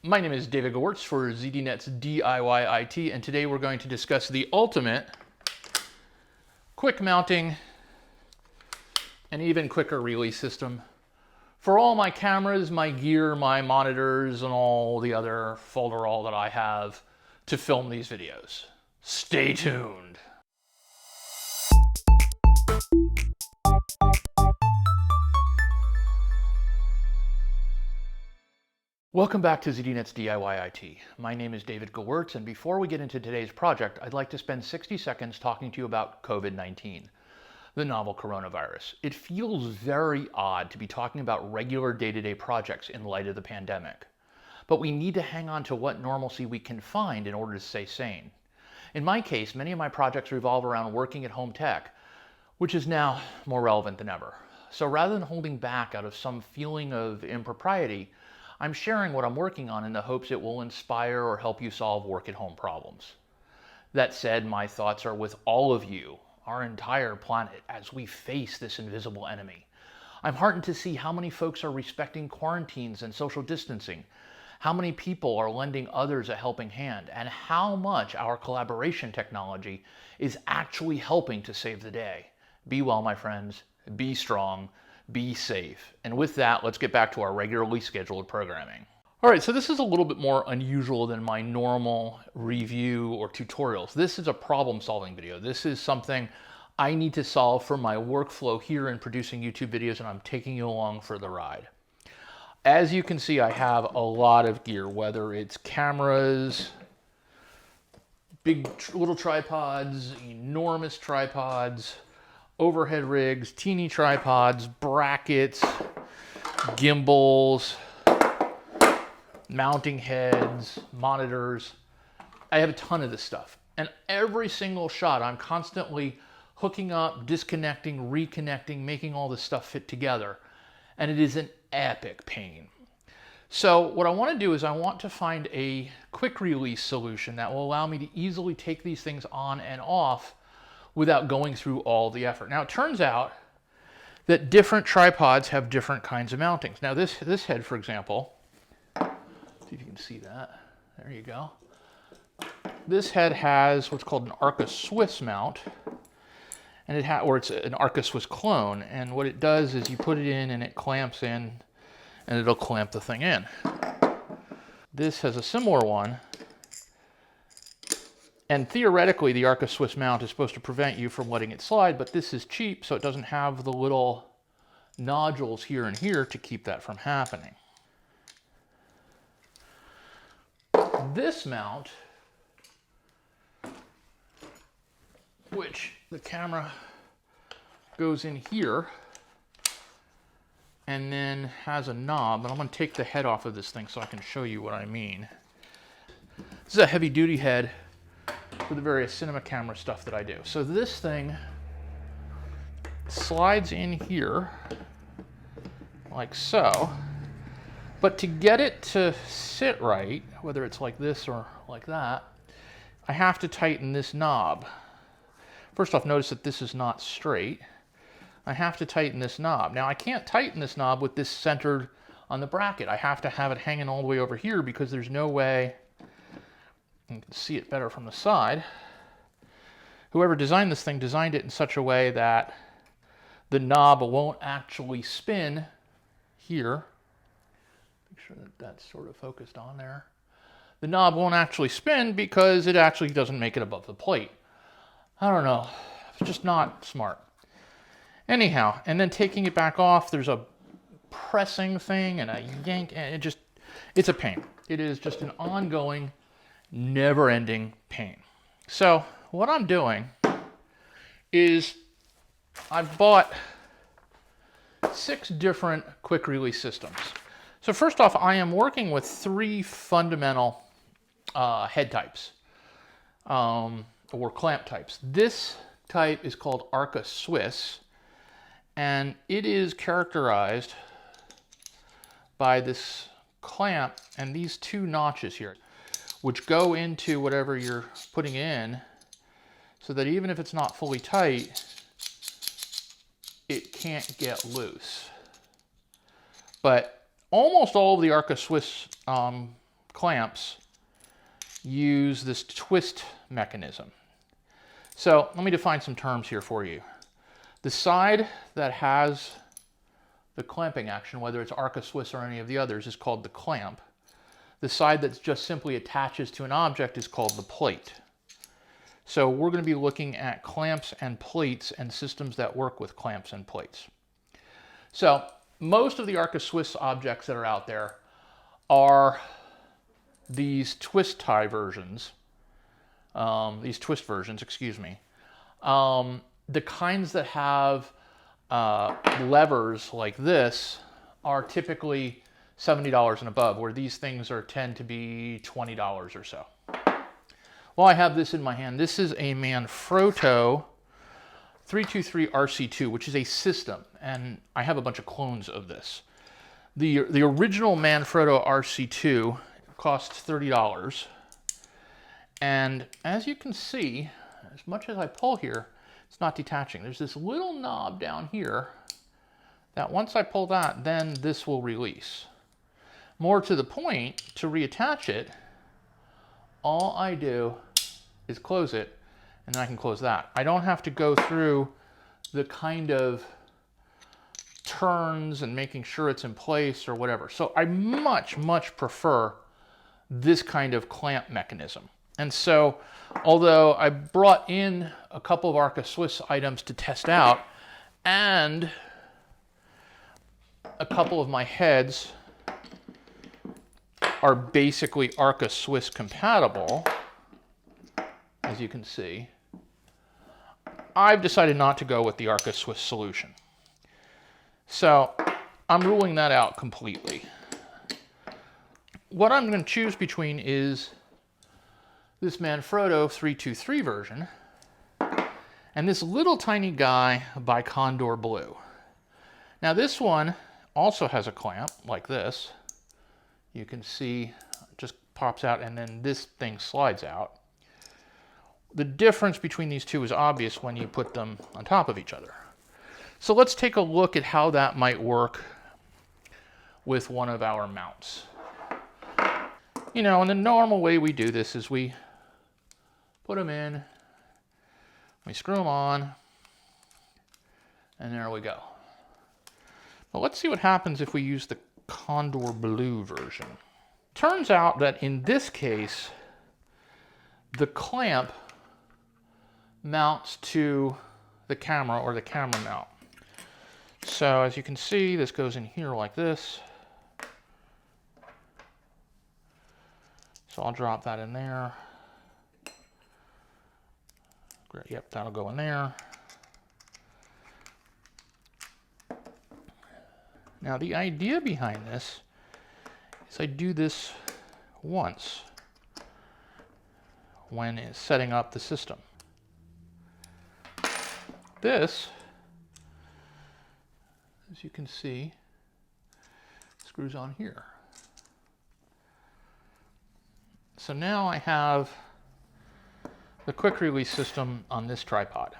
My name is David Gewirtz for ZDNet's DIY IT, and today we're going to discuss the ultimate quick mounting and even quicker release system for all my cameras, my gear, my monitors, and all the other folderol that I have to film these videos. Stay tuned. Welcome back to ZDNet's DIY IT. My name is David Gewirtz, and before we get into today's project, I'd like to spend 60 seconds talking to you about COVID-19, the novel coronavirus. It feels very odd to be talking about regular day-to-day projects in light of the pandemic, but we need to hang on to what normalcy we can find in order to stay sane. In my case, many of my projects revolve around working at home tech, which is now more relevant than ever. So rather than holding back out of some feeling of impropriety, I'm sharing what I'm working on in the hopes it will inspire or help you solve work-at-home problems. That said, my thoughts are with all of you, our entire planet, as we face this invisible enemy. I'm heartened to see how many folks are respecting quarantines and social distancing, how many people are lending others a helping hand, and how much our collaboration technology is actually helping to save the day. Be well, my friends. Be strong. Be safe. And with that, let's get back to our regularly scheduled programming. All right, so this is a little bit more unusual than my normal review or tutorials. This is a problem-solving video. This is something I need to solve for my workflow here in producing YouTube videos, and I'm taking you along for the ride. As you can see, I have a lot of gear, whether it's cameras, big little tripods, enormous tripods, overhead rigs, teeny tripods, brackets, gimbals, mounting heads, monitors. I have a ton of this stuff. And every single shot, I'm constantly hooking up, disconnecting, reconnecting, making all this stuff fit together. And it is an epic pain. So what I want to do is I want to find a quick release solution that will allow me to easily take these things on and off without going through all the effort. Now, it turns out that different tripods have different kinds of mountings. Now, this head, for example, see if you can see that. There you go. This head has what's called an arca-swiss mount, and it's an arca-swiss clone. And what it does is you put it in, and it clamps in, and it'll clamp the thing in. This has a similar one. And theoretically, the arca-swiss mount is supposed to prevent you from letting it slide, but this is cheap, so it doesn't have the little nodules here and here to keep that from happening. This mount, which the camera goes in here and then has a knob, and I'm going to take the head off of this thing so I can show you what I mean. This is a heavy-duty head for the various cinema camera stuff that I do. So this thing slides in here like so, but to get it to sit right, whether it's like this or like that, I have to tighten this knob. First off, notice that this is not straight. I have to tighten this knob. Now, I can't tighten this knob with this centered on the bracket. I have to have it hanging all the way over here because there's no way. You can see it better from the side. Whoever designed this thing designed it in such a way that the knob won't actually spin here. Make sure that that's sort of focused on there. The knob won't actually spin because it actually doesn't make it above the plate. I don't know. It's just not smart. Anyhow, and then taking it back off, there's a pressing thing and a yank, and it's a pain. It is just an ongoing, never-ending pain. So what I'm doing is I've bought 6 different quick release systems. So first off, I am working with 3 fundamental head types or clamp types. This type is called arca-swiss, and it is characterized by this clamp and these 2 notches here, which go into whatever you're putting in, so that even if it's not fully tight, it can't get loose. But almost all of the arca-swiss clamps use this twist mechanism. So let me define some terms here for you. The side that has the clamping action, whether it's arca-swiss or any of the others, is called the clamp. The side that just simply attaches to an object is called the plate. So we're going to be looking at clamps and plates and systems that work with clamps and plates. So most of the arca-swiss objects that are out there are these twist versions, excuse me. The kinds that have levers like this are typically $70 and above, where these things tend to be $20 or so. Well, I have this in my hand. This is a Manfrotto 323 RC2, which is a system, and I have a bunch of clones of this. The original Manfrotto RC2 costs $30, and as you can see, as much as I pull here, it's not detaching. There's this little knob down here that once I pull that, then this will release. More to the point, to reattach it, all I do is close it, and then I can close that. I don't have to go through the kind of turns and making sure it's in place or whatever. So I much, much prefer this kind of clamp mechanism. And so, although I brought in a couple of arca-swiss items to test out, and a couple of my heads are basically arca-swiss compatible, as you can see, I've decided not to go with the arca-swiss solution. So I'm ruling that out completely. What I'm going to choose between is this Manfrotto 323 version and this little tiny guy by Kondor-blue. Now this one also has a clamp like this. You can see it just pops out and then this thing slides out. The difference between these two is obvious when you put them on top of each other. So let's take a look at how that might work with one of our mounts. You know, and the normal way we do this is we put them in, we screw them on, and there we go. Well, let's see what happens if we use the kondor-blue version. Turns out that in this case, the clamp mounts to the camera or the camera mount. So as you can see, this goes in here like this. So I'll drop that in there. Great, yep, that'll go in there. Now the idea behind this is I do this once when it's setting up the system. This, as you can see, screws on here. So now I have the quick release system on this tripod.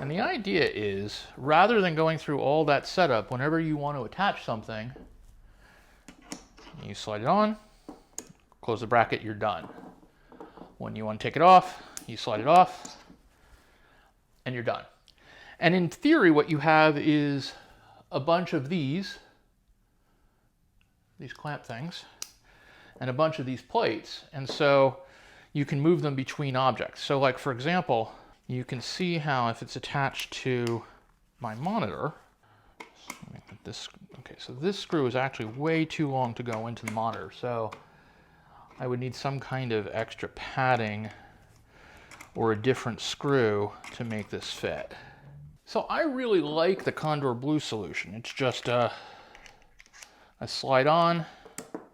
And the idea is, rather than going through all that setup, whenever you want to attach something, you slide it on, close the bracket, you're done. When you want to take it off, you slide it off, and you're done. And in theory, what you have is a bunch of these clamp things, and a bunch of these plates. And so you can move them between objects. So like, for example, you can see how if it's attached to my monitor, okay, so this screw is actually way too long to go into the monitor. So I would need some kind of extra padding or a different screw to make this fit. So I really like the kondor-blue solution. It's just a slide on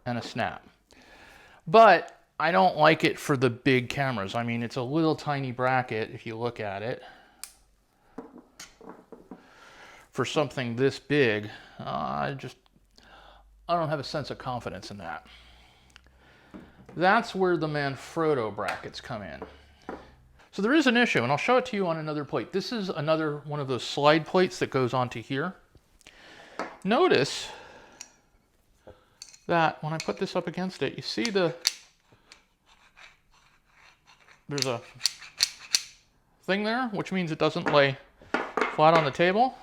and a snap. But I don't like it for the big cameras. I mean, it's a little tiny bracket if you look at it. For something this big, I don't have a sense of confidence in that. That's where the Manfrotto brackets come in. So there is an issue, and I'll show it to you on another plate. This is another one of those slide plates that goes onto here. Notice that when I put this up against it, you see there's a thing there, which means it doesn't lay flat on the table.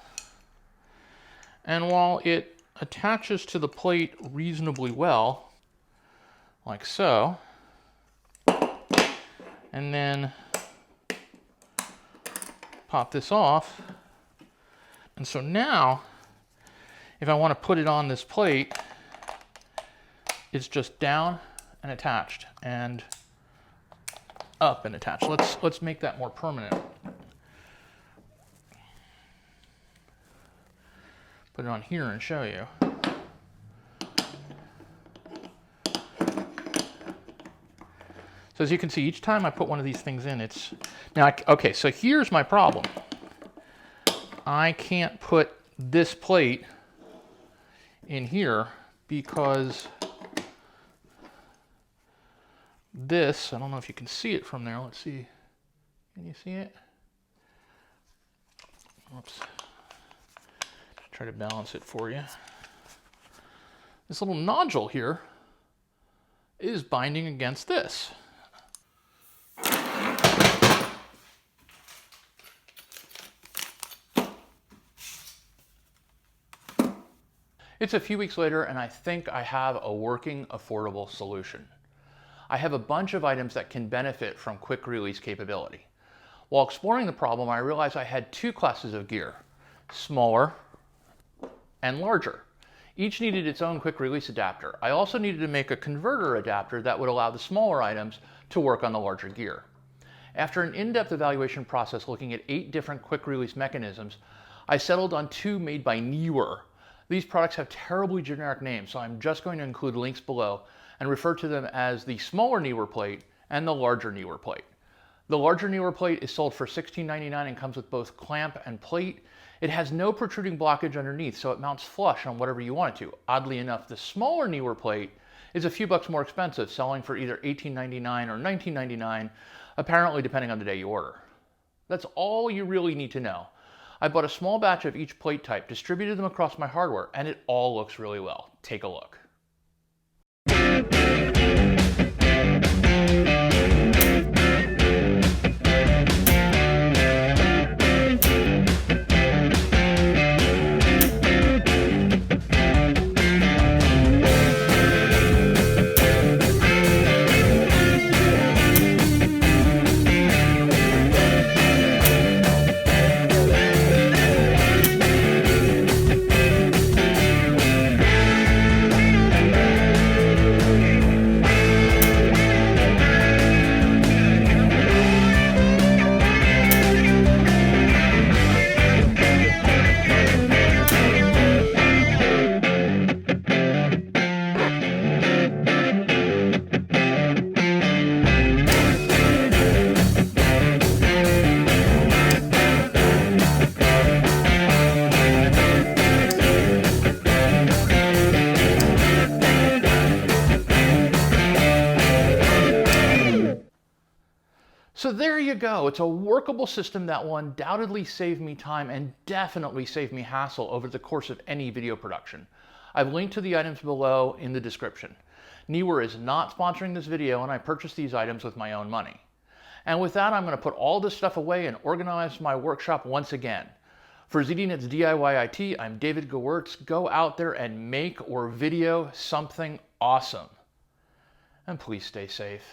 And while it attaches to the plate reasonably well, like so, and then pop this off. And so now, if I want to put it on this plate, it's just down and attached, and up and attached. Let's make that more permanent. Put it on here and show you. So as you can see, each time I put one of these things in, it's... Now, okay, so here's my problem. I can't put this plate in here because this, I don't know if you can see it from there. Let's see. Can you see it? Oops. Try to balance it for you. This little nodule here is binding against this. It's a few weeks later, and I think I have a working, affordable solution. I have a bunch of items that can benefit from quick release capability. While exploring the problem, I realized I had two classes of gear, smaller and larger. Each needed its own quick release adapter. I also needed to make a converter adapter that would allow the smaller items to work on the larger gear. After an in-depth evaluation process looking at 8 different quick release mechanisms, I settled on 2 made by Neewer. These products have terribly generic names, so I'm just going to include links below and refer to them as the smaller Neewer plate and the larger Neewer plate. The larger Neewer plate is sold for $16.99 and comes with both clamp and plate. It has no protruding blockage underneath, so it mounts flush on whatever you want it to. Oddly enough, the smaller Neewer plate is a few bucks more expensive, selling for either $18.99 or $19.99, apparently depending on the day you order. That's all you really need to know. I bought a small batch of each plate type, distributed them across my hardware, and it all looks really well. Take a look. So there you go. It's a workable system that will undoubtedly save me time and definitely save me hassle over the course of any video production. I've linked to the items below in the description. Neewer is not sponsoring this video, and I purchased these items with my own money. And with that, I'm going to put all this stuff away and organize my workshop once again. For ZDNet's DIY IT, I'm David Gewirtz. Go out there and make or video something awesome. And please stay safe.